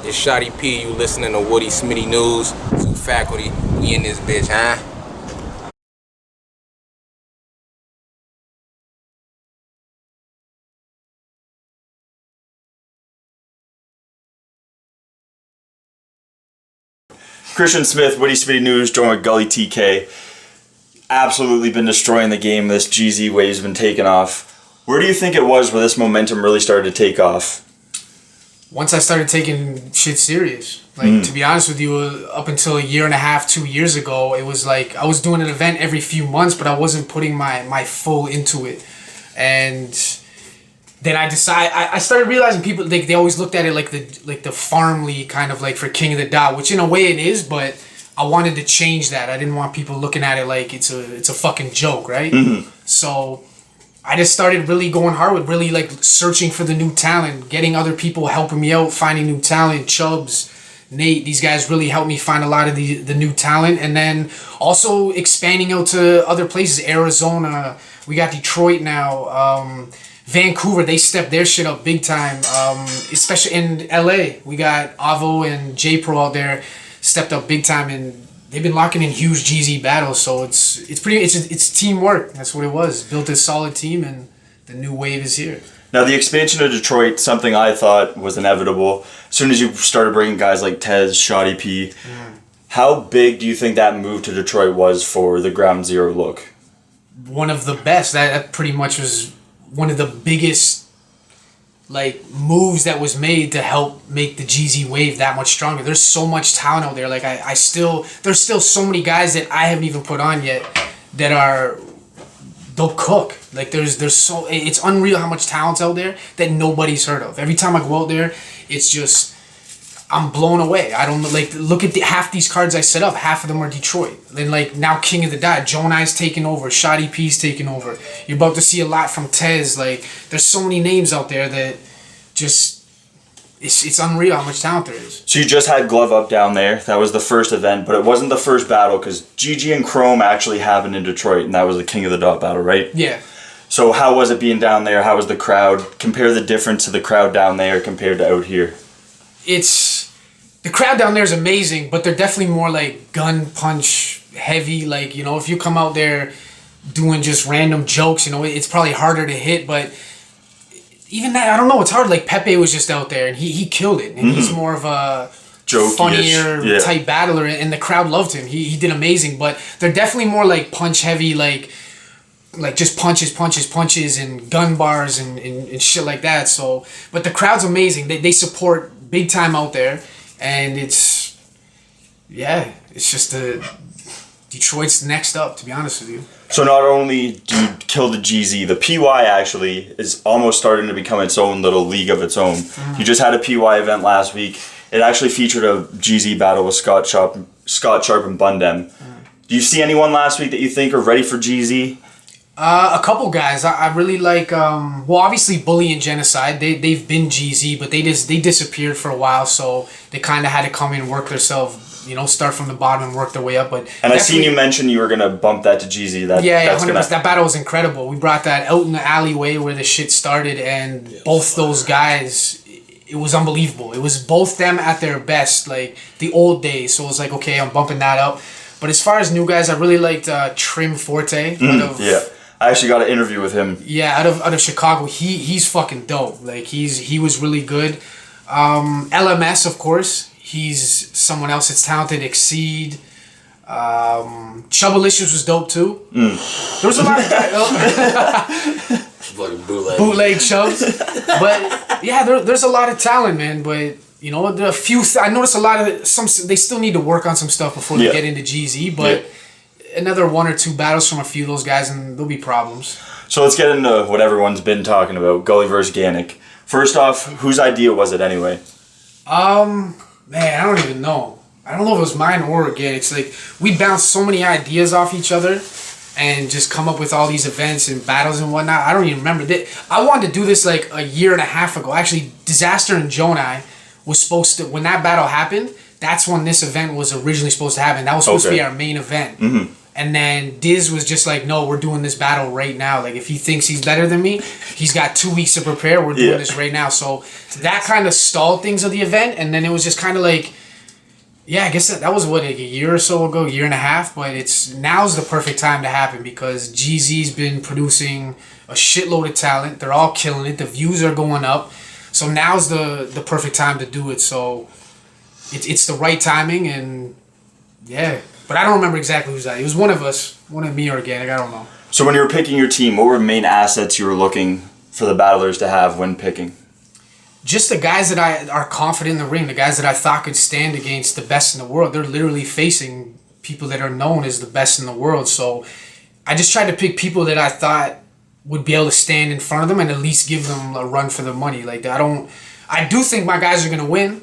It's Shotty P. You listening to Woody Smitty News. Two faculty. We in this bitch, huh? Christian Smith, Witty Smitty News, joined with Gully TK. Absolutely been destroying the game. This GZ wave's been taking off. Where do you think it was where this momentum really started to take off? Once I started taking shit serious. Like, to be honest with you, up until a year and a half, 2 years ago, it was like I was doing an event every few months, but I wasn't putting my full into it. And then I started realizing people, they always looked at it like the farm league kind of like for King of the Dot, which in a way it is, but I wanted to change that. I didn't want people looking at it like it's a fucking joke, right? So I just started really going hard with really like searching for the new talent, getting other people helping me out, finding new talent. Chubbs, Nate, these guys really helped me find a lot of the new talent, and then also expanding out to other places. Arizona, we got Detroit now. Vancouver, they stepped their shit up big time. Especially in LA, we got Avo and J Pro out there, stepped up big time, and they've been locking in huge GZ battles. So it's teamwork. That's what it was. Built a solid team, and the new wave is here. Now, the expansion of Detroit, something I thought was inevitable. As soon as you started bringing guys like Tez, Shotty P, how big do you think that move to Detroit was for the Ground Zero look? One of the best. That pretty much was one of the biggest like moves that was made to help make the GZ wave that much stronger. There's so much talent out there. Like there's still so many guys that I haven't even put on yet that they'll cook. Like it's unreal how much talent's out there that nobody's heard of. Every time I go out there, it's just I'm blown away. I don't like look at half these cards I set up. Half of them are Detroit. Then like now King of the Dot, Jonai's taking over, Shotty P's taking over. You're about to see a lot from Tez. Like there's so many names out there that just it's unreal how much talent there is. So you just had Glove Up down there. That was the first event, but it wasn't the first battle because GG and Chrome actually happened in Detroit, and that was the King of the Dot battle, right? Yeah. So how was it being down there? How was the crowd? Compare the difference to the crowd down there compared to out here. The crowd down there is amazing, but they're definitely more like gun punch heavy. Like, you know, if you come out there doing just random jokes, you know, it's probably harder to hit. But even that, I don't know, it's hard. Like Pepe was just out there and he killed it. And he's more of a jokey-ish, funnier type battler, and the crowd loved him. He did amazing. But they're definitely more like punch heavy, like just punches and gun bars and shit like that. So, but the crowd's amazing. They support big time out there. And it's just Detroit's next up, to be honest with you. So not only do you kill the GZ, the PY actually is almost starting to become its own little league of its own. You just had a PY event last week. It actually featured a GZ battle with Scott Sharp and Bundem. Do you see anyone last week that you think are ready for GZ? A couple guys. I really like. Well, obviously, Bully and Genocide. They've been GZ, but they disappeared for a while, so they kind of had to come in and work themselves. You know, start from the bottom and work their way up. But I seen you mention you were gonna bump that to GZ. That's 100%. That battle was incredible. We brought that out in the alleyway where the shit started, and both those guys, it was unbelievable. It was both them at their best, like the old days. So it was like, okay, I'm bumping that up. But as far as new guys, I really liked Trim Forte. I actually got an interview with him. Yeah, out of Chicago. He's fucking dope. Like he was really good. LMS, of course. He's someone else that's talented. Exceed. Chubbalicious was dope too. There was a lot of guys. Fucking bootleg Chubbs. But yeah, there's a lot of talent, man. But you know, I noticed a lot of they still need to work on some stuff before they get into GZ. But another one or two battles from a few of those guys, and there'll be problems. So let's get into what everyone's been talking about: Gully versus Gannick. First off, whose idea was it anyway? Man, I don't even know. I don't know if it was mine or again. It's like we bounced so many ideas off each other and just come up with all these events and battles and whatnot. I don't even remember. I wanted to do this like a year and a half ago. Actually, Disaster and Jonai was supposed to, when that battle happened, that's when this event was originally supposed to happen. That was supposed to be our main event. And then Diz was just like, no, we're doing this battle right now. Like, if he thinks he's better than me, he's got 2 weeks to prepare. We're doing this right now. So that kind of stalled things of the event. And then it was just kind of like, yeah, I guess that was what, like a year or so ago, year and a half. But now's the perfect time to happen because GZ's been producing a shitload of talent. They're all killing it. The views are going up. So now's the perfect time to do it. So it's the right timing, and yeah. But I don't remember exactly who's that. It was one of us, one of me or Organic. I don't know. So when you were picking your team, what were main assets you were looking for the battlers to have when picking? Just the guys that are confident in the ring, the guys that I thought could stand against the best in the world. They're literally facing people that are known as the best in the world. So I just tried to pick people that I thought would be able to stand in front of them and at least give them a run for their money. Like, I do think my guys are going to win.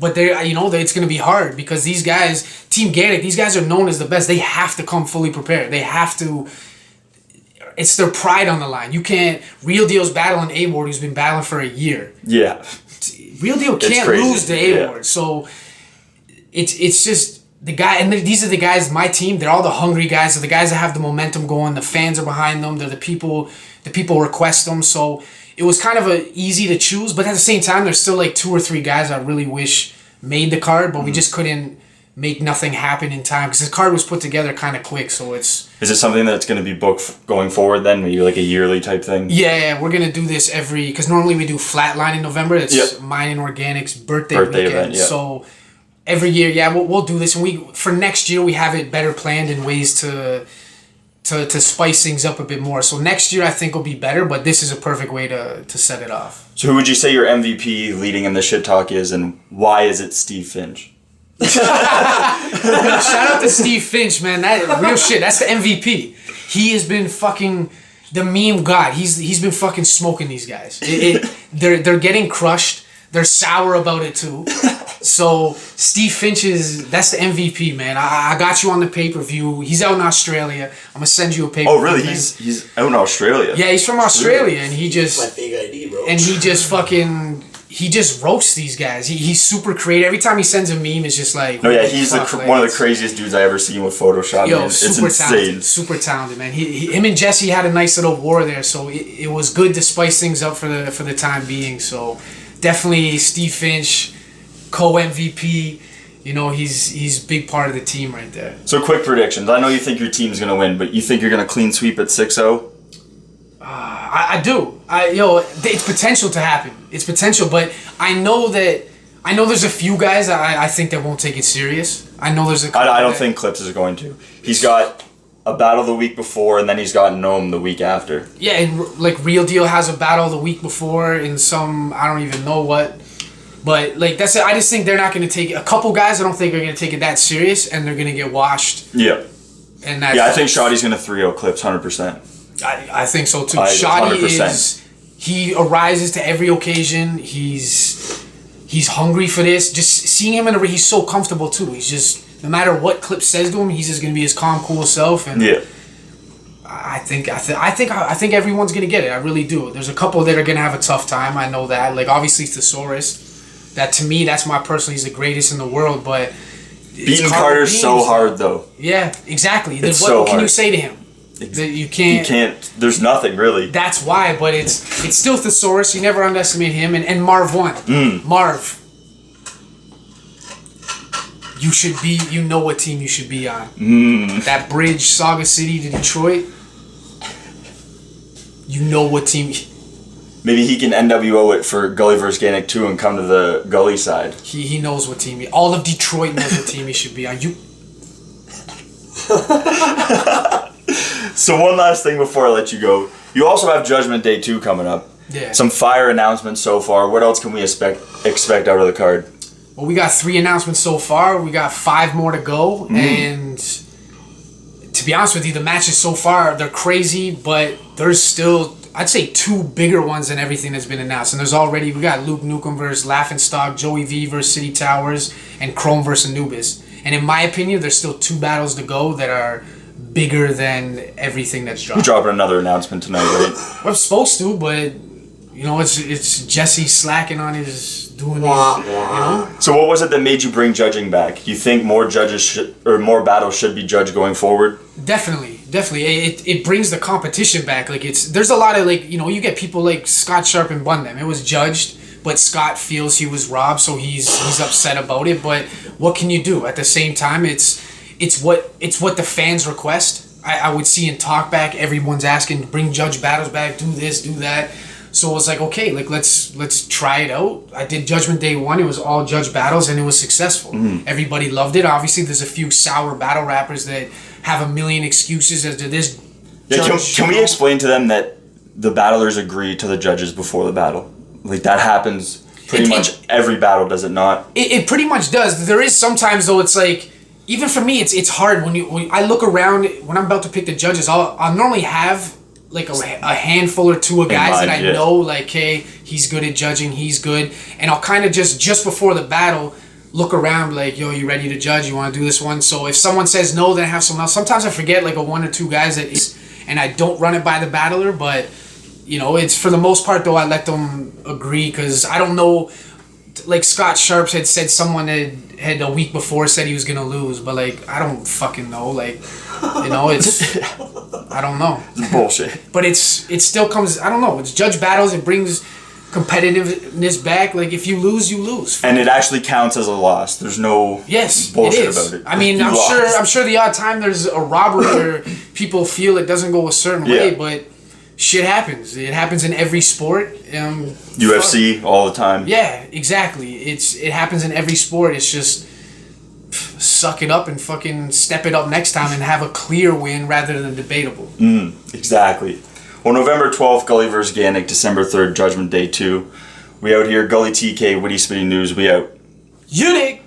But it's going to be hard because these guys, Team Gaelic, these guys are known as the best. They have to come fully prepared. They have to. It's their pride on the line. You can't. Real Deal's battling A-Ward, who's been battling for a year. Yeah. Real Deal can't lose to A-Ward. So it's just the guy, and these are the guys. My team. They're all the hungry guys. They're the guys that have the momentum going. The fans are behind them. They're the people. The people request them. So. It was kind of easy to choose, but at the same time, there's still like 2 or 3 guys I really wish made the card, but we just couldn't make nothing happen in time because the card was put together kind of quick. So it's. Is it something that's going to be booked going forward then? Maybe like a yearly type thing? Yeah, we're gonna do this because normally we do Flatline in November. It's mine and Organic's birthday weekend. Event. Yeah. So every year, we'll do this, and for next year we have it better planned in ways to spice things up a bit more. So next year I think will be better, but this is a perfect way to set it off. So who would you say your MVP leading in the shit talk is, and why is it Steve Finch? Shout out to Steve Finch, man. That real shit. That's the MVP. He has been fucking the meme god. He's been fucking smoking these guys. They're getting crushed. They're sour about it too. So Steve Finch that's the MVP, man. I got you on the pay-per-view. He's out in Australia. I'm gonna send you a pay-per-view. Oh really? He's out in Australia. Yeah, he's from Australia, and he just my big ID, bro. And he just roasts these guys. He's super creative. Every time he sends a meme, it's just like no, yeah, he's one of the craziest dudes I ever seen with Photoshop. Yo, man. super it's insane. talented, super talented, man. Him and Jesse had a nice little war there, so it was good to spice things up for the time being. So definitely Steve Finch, co-MVP. He's a big part of the team right there. So quick predictions. I know you think your team's gonna win, but you think you're gonna clean sweep at 6-0? I do. It's potential to happen. It's potential, but I know there's a few guys I think that won't take it serious. I know there's a couple I don't think Clips is going to. He's got a battle the week before, and then he's got Gnome the week after. Yeah, and like Real Deal has a battle the week before in some, I don't even know what. But like that's it. I just think they're not going to take a couple guys. I don't think are going to take it that serious, and they're going to get washed. Yeah. And that's, I think Shoddy's going to 3-0 Clips 100%. I think so too. Shoddy 100%. He arises to every occasion. He's hungry for this. Just seeing him in a ring, he's so comfortable too. He's just, no matter what Clip says to him, he's just going to be his calm, cool self. And yeah. I think everyone's going to get it. I really do. There's a couple that are going to have a tough time. I know that. Like obviously Thesaurus. That to me, that's my personal. He's the greatest in the world, but beating Carter's so hard though. Yeah, exactly. It's what so can hard. you say to him? That you can't. There's nothing really. That's why, but it's still Thesaurus. You never underestimate him. And Marv won. Marv. You know what team you should be on. That bridge, Saga City to Detroit. You know what team. Maybe he can NWO it for Gully vs. Ganic 2 and come to the Gully side. He knows what team. All of Detroit knows what team he should be on. So one last thing before I let you go. You also have Judgment Day 2 coming up. Yeah. Some fire announcements so far. What else can we expect out of the card? Well, we got 3 announcements so far. We got 5 more to go. And to be honest with you, the matches so far, they're crazy, but there's still, I'd say, 2 bigger ones than everything that's been announced. And we got Luke Nukem versus Laughingstock, Joey V versus City Towers, and Chrome versus Anubis. And in my opinion, there's still 2 battles to go that are bigger than everything that's dropped. You're dropping another announcement tonight, right? I'm supposed to, but it's Jesse slacking on his doing these, So what was it that made you bring judging back? You think more more battles should be judged going forward? Definitely. It brings the competition back. Like there's a lot of you get people like Scott Sharp and Bundem. It was judged, but Scott feels he was robbed, so he's upset about it. But what can you do? At the same time, it's what the fans request. I would see in Talkback, everyone's asking, bring judge battles back, do this, do that. So it was like, okay, let's try it out. I did Judgment Day 1. It was all judge battles, and it was successful. Everybody loved it. Obviously, there's a few sour battle rappers that have a million excuses as to this. Can we explain to them that the battlers agree to the judges before the battle? Like, that happens pretty much every battle, does it not? It pretty much does. There is sometimes, though, it's like, even for me, it's hard when I look around, when I'm about to pick the judges, I'll normally have like a handful or two of guys that I know, like, hey, he's good at judging, he's good. And I'll kind of just before the battle, look around like, yo, you ready to judge? You want to do this one? So if someone says no, then I have someone else. Sometimes I forget like a one or two guys and I don't run it by the battler, but it's for the most part though, I let them agree because I don't know. Like Scott Sharps had said someone had a week before said he was gonna lose, but like I don't fucking know. Like it's I don't know. It's bullshit. But it still comes. I don't know. It's judge battles. It brings competitiveness back. Like if you lose, you lose. And it actually counts as a loss. There's no bullshit about it. I mean, I'm sure the odd time there's a robbery where people feel it doesn't go a certain way, but shit happens. It happens in every sport. UFC all the time. Yeah, exactly. It happens in every sport. It's just suck it up and fucking step it up next time and have a clear win rather than debatable. Exactly. Well, November 12th, Gully vs. Gannick. December 3rd, Judgment Day 2. We out here, Gully TK, Witty Smitty News. We out. Unique.